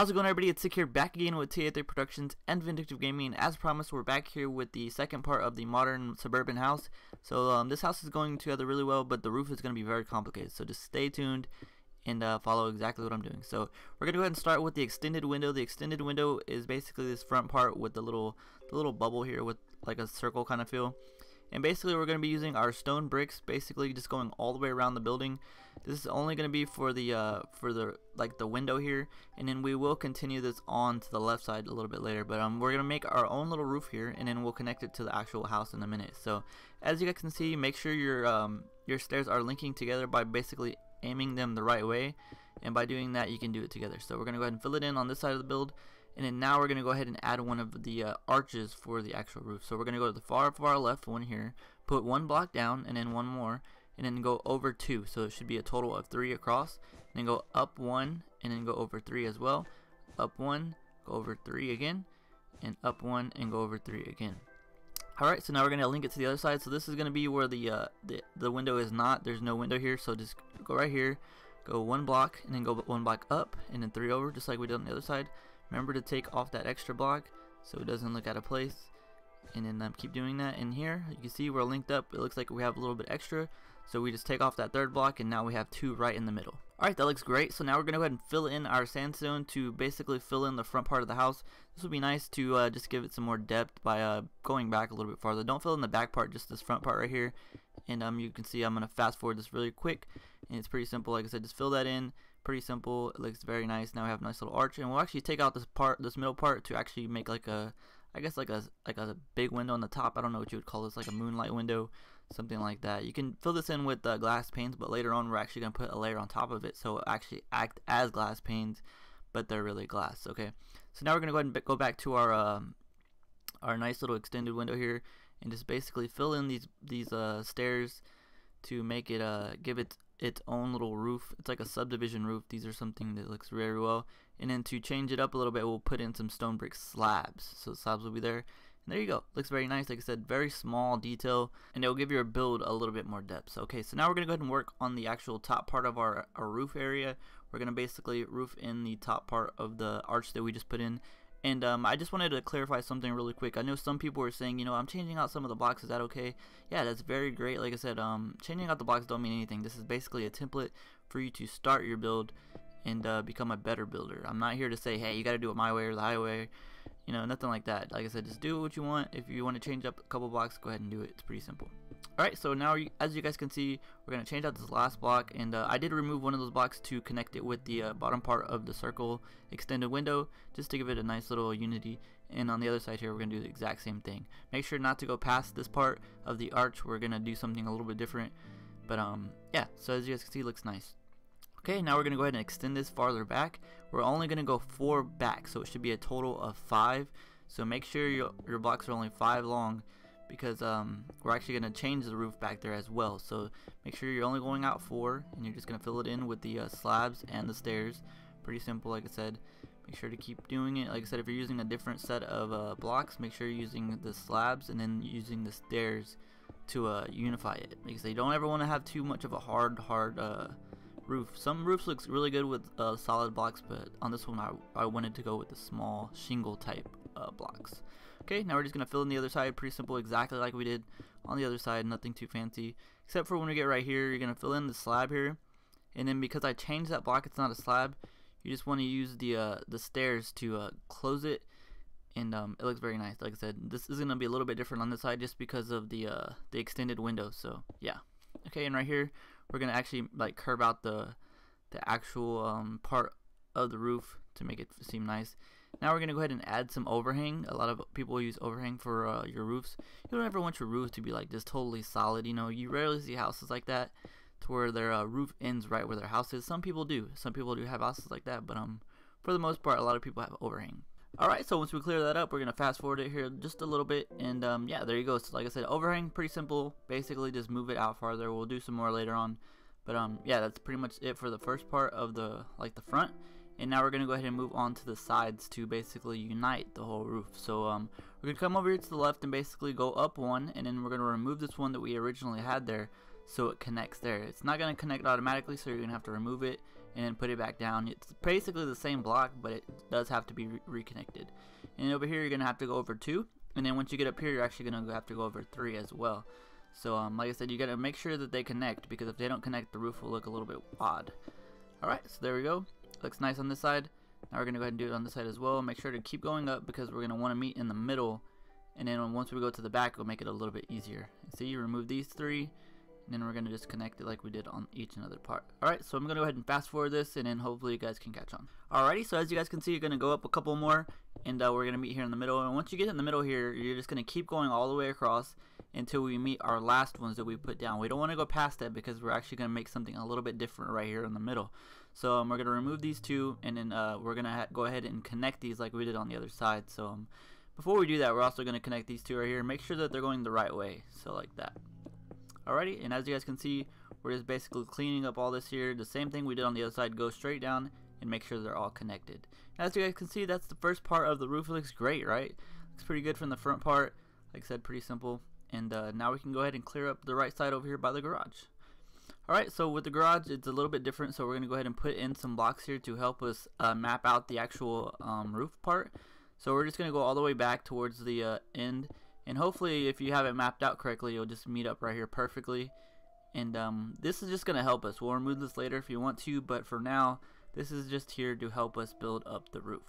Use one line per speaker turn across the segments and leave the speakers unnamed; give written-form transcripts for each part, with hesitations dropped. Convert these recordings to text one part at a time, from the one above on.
How's it going, everybody? It's Sick here, back again with TA3 Productions and Vindictive Gaming. And as promised, we're back here with the second part of the modern suburban house. So this house is going together really well, but the roof is going to be very complicated. So just stay tuned and follow exactly what I'm doing. So we're going to go ahead and start with the extended window. The extended window is basically this front part with the little bubble here with like a circle kind of feel. And basically we're going to be using our stone bricks, basically just going all the way around the building. This is only going to be for the window here, and then we will continue this on to the left side a little bit later. But we're going to make our own little roof here, and then we'll connect it to the actual house in a minute. So as you guys can see, make sure your stairs are linking together by basically aiming them the right way, and by doing that you can do it together. So we're going to go ahead and fill it in on this side of the build. And then now we're going to go ahead and add one of the arches for the actual roof. So we're going to go to the far left one here, put one block down and then one more, and then go over two. So it should be a total of 3 across. And then go up 1 and then go over 3 as well. Up 1, go over 3 again, and up 1 and go over 3 again. Alright, so now we're going to link it to the other side. So this is going to be where the window is not. There's no window here, so just go right here, go 1 block, and then go 1 block up, and then 3 over, just like we did on the other side. Remember to take off that extra block so it doesn't look out of place, and then keep doing that. In here you can see we're linked up. It looks like we have a little bit extra, so we just take off that 3rd block, and now we have 2 right in the middle. Alright, that looks great. So now we're going to go ahead and fill in our sandstone to basically fill in the front part of the house. This would be nice to just give it some more depth by going back a little bit farther. Don't fill in the back part, just this front part right here. And you can see I'm going to fast forward this really quick, and it's pretty simple. Like I said, just fill that in. Pretty simple. It looks very nice. Now we have a nice little arch, and we'll actually take out this middle part to actually make like a, I guess like a big window on the top. I don't know what you would call this, like a moonlight window, something like that. You can fill this in with glass panes, but later on we're actually going to put a layer on top of it, so it actually act as glass panes, but they're really glass. Okay, so now we're going to go ahead and go back to our nice little extended window here, and just basically fill in these stairs to make it give it its own little roof. It's like a subdivision roof. These are something that looks very well. And then to change it up a little bit, we'll put in some stone brick slabs. So the slabs will be there. And there you go. Looks very nice. Like I said, very small detail, and it will give your build a little bit more depth. So, okay, so now we're going to go ahead and work on the actual top part of our roof area. We're going to basically roof in the top part of the arch that we just put in. And I just wanted to clarify something really quick. I know some people were saying, you know, I'm changing out some of the blocks. Is that okay? Yeah, that's very great. Like I said, changing out the blocks don't mean anything. This is basically a template for you to start your build and become a better builder. I'm not here to say, hey, you got to do it my way or the highway. You know, nothing like that. Like I said, just do what you want. If you want to change up a couple blocks, go ahead and do it. It's pretty simple. Alright, so now as you guys can see, we're going to change out this last block, and I did remove one of those blocks to connect it with the bottom part of the circle extended window, just to give it a nice little unity. And on the other side here, we're going to do the exact same thing. Make sure not to go past this part of the arch. We're going to do something a little bit different, but yeah, so as you guys can see, it looks nice. Okay, now we're going to go ahead and extend this farther back. We're only going to go 4 back, so it should be a total of 5. So make sure your blocks are only 5 long, because we're actually going to change the roof back there as well. So make sure you're only going out 4, and you're just going to fill it in with the slabs and the stairs. Pretty simple, like I said. Make sure to keep doing it. Like I said, if you're using a different set of blocks, make sure you're using the slabs and then using the stairs to unify it, because you don't ever want to have too much of a hard roof. Some roofs looks really good with solid blocks, but on this one I wanted to go with the small shingle type blocks. Okay, now we're just going to fill in the other side. Pretty simple, exactly like we did on the other side. Nothing too fancy, except for when we get right here, you're going to fill in the slab here, and then because I changed that block, it's not a slab, you just want to use the stairs to close it, and it looks very nice. Like I said, this is going to be a little bit different on this side just because of the extended window. So yeah. Okay, and right here we're going to actually like curve out the actual part of the roof to make it seem nice. Now we're going to go ahead and add some overhang. A lot of people use overhang for your roofs. You don't ever want your roof to be like this totally solid. You know, you rarely see houses like that to where their roof ends right where their house is. Some people do. Some people do have houses like that, but for the most part, a lot of people have overhang. Alright, so once we clear that up, we're going to fast forward it here just a little bit, and yeah, there you go. So like I said, overhang, pretty simple. Basically just move it out farther. We'll do some more later on, but yeah, that's pretty much it for the first part of the front. And now we're going to go ahead and move on to the sides to basically unite the whole roof. So we're going to come over here to the left and basically go up 1, and then we're going to remove this one that we originally had there. so it connects there. It's not going to connect automatically, so you're going to have to remove it and then put it back down. It's basically the same block, but it does have to be reconnected. And over here you're going to have to go over 2, and then once you get up here you're actually going to have to go over 3 as well. So like I said, you got to make sure that they connect, because if they don't connect, the roof will look a little bit odd. Alright, so there we go. Looks nice on this side. Now we're going to go ahead and do it on this side as well. Make sure to keep going up, because we're going to want to meet in the middle, and then once we go to the back, we'll make it a little bit easier. See, you remove these 3, and then we're going to just connect it like we did on each and other part. Alright, so I'm going to go ahead and fast forward this, and then hopefully you guys can catch on. Alrighty, so as you guys can see, you're going to go up a couple more, and we're going to meet here in the middle. And once you get in the middle here, you're just going to keep going all the way across until we meet our last ones that we put down. We don't want to go past that, because we're actually going to make something a little bit different right here in the middle. So we're going to remove these 2, and then we're going to go ahead and connect these like we did on the other side. So before we do that, we're also going to connect these 2 right here. Make sure that they're going the right way, so like that. Alrighty, and as you guys can see, we're just basically cleaning up all this here. The same thing we did on the other side. Go straight down and make sure they're all connected. As you guys can see, that's the first part of the roof. It looks great, right? Looks pretty good from the front part. Like I said, pretty simple. And now we can go ahead and clear up the right side over here by the garage. Alright, so with the garage, it's a little bit different. So we're going to go ahead and put in some blocks here to help us map out the actual roof part. So we're just going to go all the way back towards the end. And hopefully, if you have it mapped out correctly, you'll just meet up right here perfectly. And this is just going to help us. We'll remove this later if you want to, but for now, this is just here to help us build up the roof.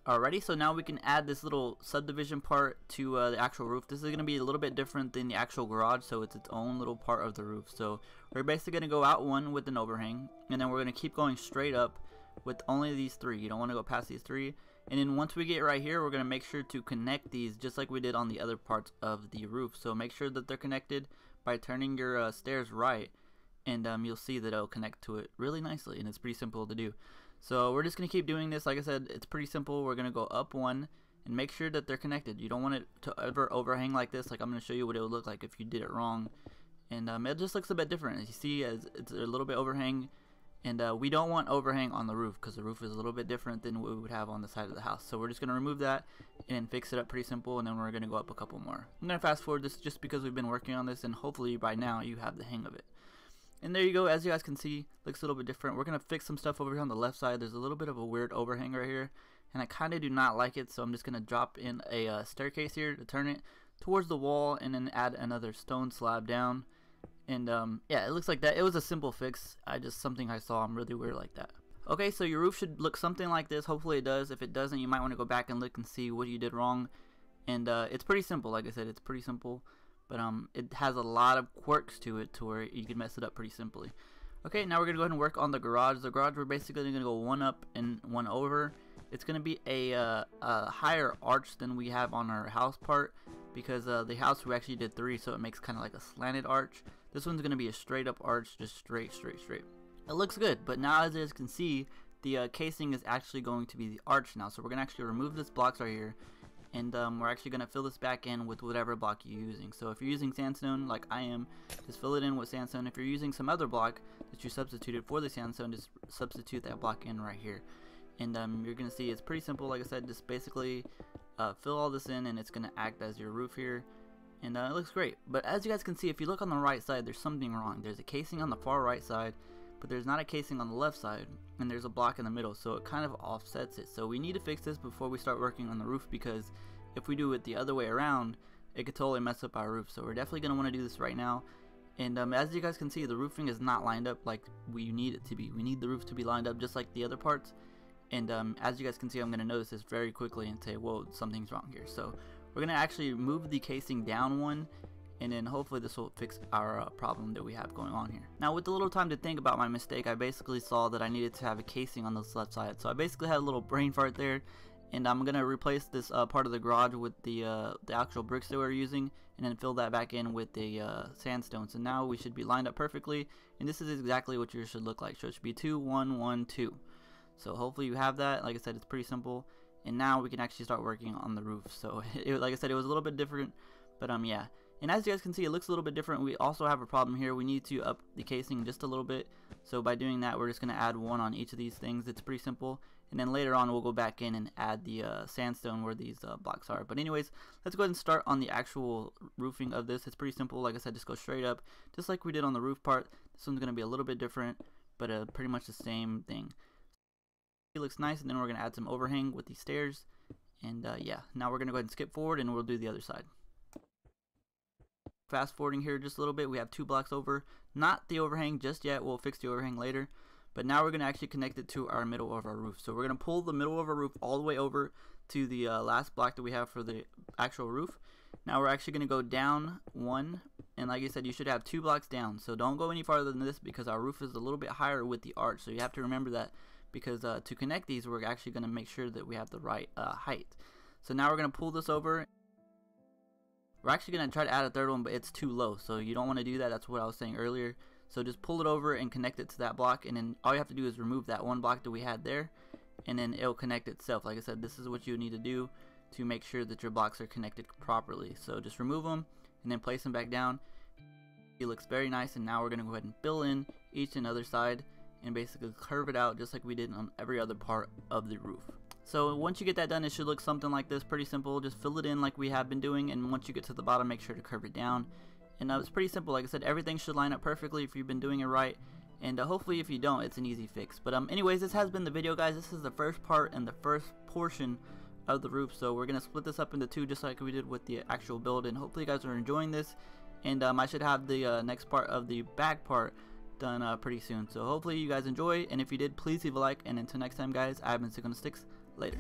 Alrighty, so now we can add this little subdivision part to the actual roof. This is going to be a little bit different than the actual garage, so it's its own little part of the roof. So we're basically going to go out 1 with an overhang, and then we're going to keep going straight up with only these 3. You don't want to go past these 3. And then once we get right here, we're going to make sure to connect these just like we did on the other parts of the roof. So make sure that they're connected by turning your stairs right, and you'll see that it'll connect to it really nicely, and it's pretty simple to do. So we're just going to keep doing this. Like I said, it's pretty simple. We're going to go up 1 and make sure that they're connected. You don't want it to ever overhang like this. Like, I'm going to show you what it would look like if you did it wrong. And it just looks a bit different. As you see, as it's a little bit overhang. And we don't want overhang on the roof, because the roof is a little bit different than what we would have on the side of the house. So we're just going to remove that and fix it up pretty simple, and then we're going to go up a couple more. I'm going to fast forward this just because we've been working on this, and hopefully by now you have the hang of it. And there you go. As you guys can see, looks a little bit different. We're going to fix some stuff over here on the left side. There's a little bit of a weird overhang right here, and I kind of do not like it, so I'm just going to drop in a staircase here to turn it towards the wall, and then add another stone slab down. And yeah, it looks like that. It was a simple fix. Something I saw. I'm really weird like that. Okay, so your roof should look something like this. Hopefully it does. If it doesn't, you might want to go back and look and see what you did wrong. And it's pretty simple. Like I said, it's pretty simple. But it has a lot of quirks to it to where you can mess it up pretty simply. Okay, now we're going to go ahead and work on the garage. The garage, we're basically going to go 1 up and 1 over. It's going to be a higher arch than we have on our house part, because the house we actually did 3, so it makes kind of like a slanted arch. This one's going to be a straight up arch, just straight. It looks good, but now as you guys can see, the casing is actually going to be the arch now. So we're going to actually remove this blocks right here, and we're actually going to fill this back in with whatever block you're using. So if you're using sandstone like I am, just fill it in with sandstone. If you're using some other block that you substituted for the sandstone, just substitute that block in right here. And you're going to see it's pretty simple. Like I said, just basically fill all this in, and it's going to act as your roof here. And it looks great. But as you guys can see, if you look on the right side, there's something wrong. There's a casing on the far right side, but there's not a casing on the left side, and there's a block in the middle, so it kind of offsets it. So we need to fix this before we start working on the roof, because if we do it the other way around, it could totally mess up our roof. So we're definitely going to want to do this right now. And as you guys can see, the roofing is not lined up like we need it to be. We need the roof to be lined up just like the other parts. And as you guys can see, I'm going to notice this very quickly and say, whoa, something's wrong here. So we're going to actually move the casing down 1, and then hopefully this will fix our problem that we have going on here. Now, with a little time to think about my mistake, I basically saw that I needed to have a casing on this left side. So I basically had a little brain fart there, and I'm going to replace this part of the garage with the actual bricks that we're using, and then fill that back in with the sandstone. So now we should be lined up perfectly, and this is exactly what yours should look like. So it should be 2, 1, 1, 2. So hopefully you have that. Like I said, it's pretty simple. And now we can actually start working on the roof. So like I said, it was a little bit different, but yeah. And as you guys can see, it looks a little bit different. We also have a problem here. We need to up the casing just a little bit. So by doing that, we're just going to add 1 on each of these things. It's pretty simple. and then later on we'll go back in and add the sandstone where these blocks are. But anyways, let's go ahead and start on the actual roofing of this. It's pretty simple. Like I said, just go straight up, just like we did on the roof part. This one's going to be a little bit different, but pretty much the same thing. It looks nice, and then we're going to add some overhang with these stairs. And yeah, now we're going to go ahead and skip forward and we'll do the other side. Fast forwarding here just a little bit, we have 2 blocks over. Not the overhang just yet, we'll fix the overhang later. But now we're going to actually connect it to our middle of our roof. So we're going to pull the middle of our roof all the way over to the last block that we have for the actual roof. Now we're actually going to go down 1, and like I said, you should have 2 blocks down. So don't go any farther than this because our roof is a little bit higher with the arch. So you have to remember that, because to connect these, we're actually going to make sure that we have the right height. So now we're going to pull this over. We're actually going to try to add a third one, but it's too low, so you don't want to do that. That's what I was saying earlier. So just pull it over and connect it to that block, and then all you have to do is remove that one block that we had there, and then it'll connect itself. Like I said, this is what you need to do to make sure that your blocks are connected properly. So just remove them and then place them back down. It looks very nice, and now we're going to go ahead and fill in each and other side and basically curve it out just like we did on every other part of the roof. So once you get that done, it should look something like this. Pretty simple. Just fill it in like we have been doing, and once you get to the bottom, make sure to curve it down. And it's pretty simple. Like I said, everything should line up perfectly if you've been doing it right, and hopefully if you don't, it's an easy fix. But anyways, this has been the video, guys. This is the first part and the first portion of the roof, so we're gonna split this up into 2 just like we did with the actual build, and hopefully you guys are enjoying this. And I should have the next part of the back part done pretty soon, so hopefully you guys enjoy, and if you did, please leave a like, and until next time, guys, I've been Sick on the Sticks. Later.